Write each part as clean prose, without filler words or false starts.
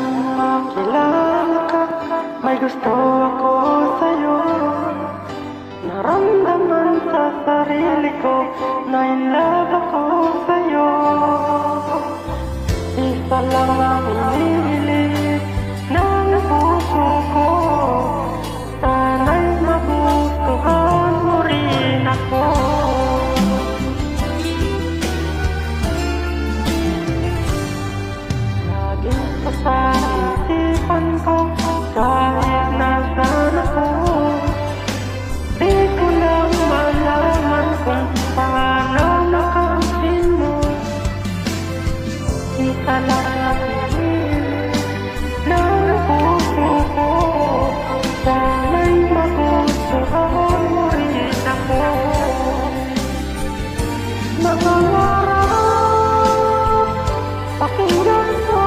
nang makilala ka, may gusto ako sa'yo. Naramdaman sa sarili ko na in love ako sa'yo. Isa lang ang hinihiling ng puso ko, sana'y magustuhan mo rin ako. Laging pa sa isipan ko, kahit nasaan ako, di ko lang malaman kung paano nakasin mo. Isa lang ang hinihiling ng puso ko, sana'y magustuhan mo rin ako. Nangangarap, pakinggan mo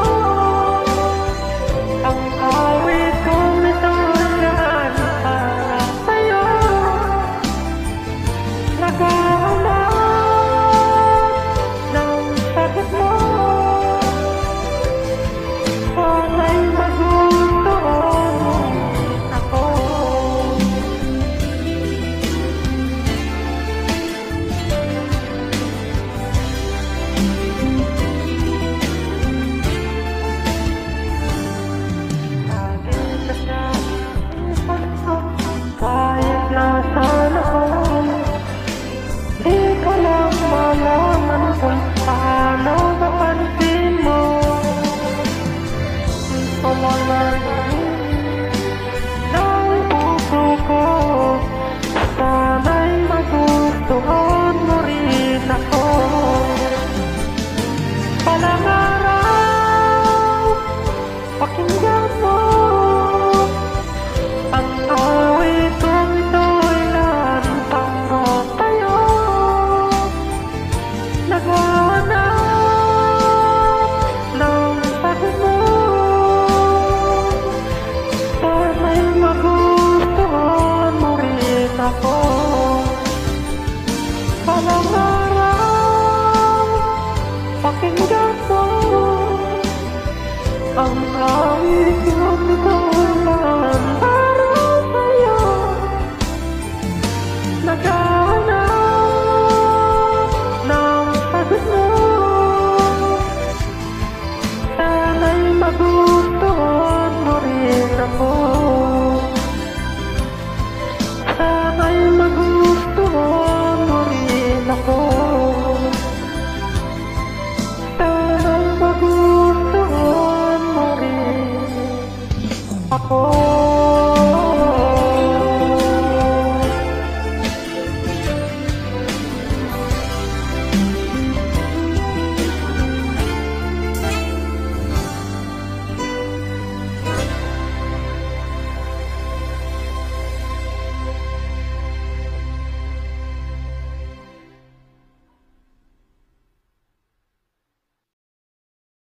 ang awit kong ito'y yan para sa'yo. Naghahanap ng sagot mo, sana'y magustuhan mo ako. Kahit nasaan ako, di ko lang malaman kung paano mapansin mo. Gusto mo lang ng puso ko, sana'y magustuhan mo rin ako. Palang araw, pakinggan mo ang awit kong ito'y lan para sa'yo. Naghahanap ng sagot mo, sana'y magustuhan mo rin ako. Palang araw, pakinggan mo ang awit kong ito'y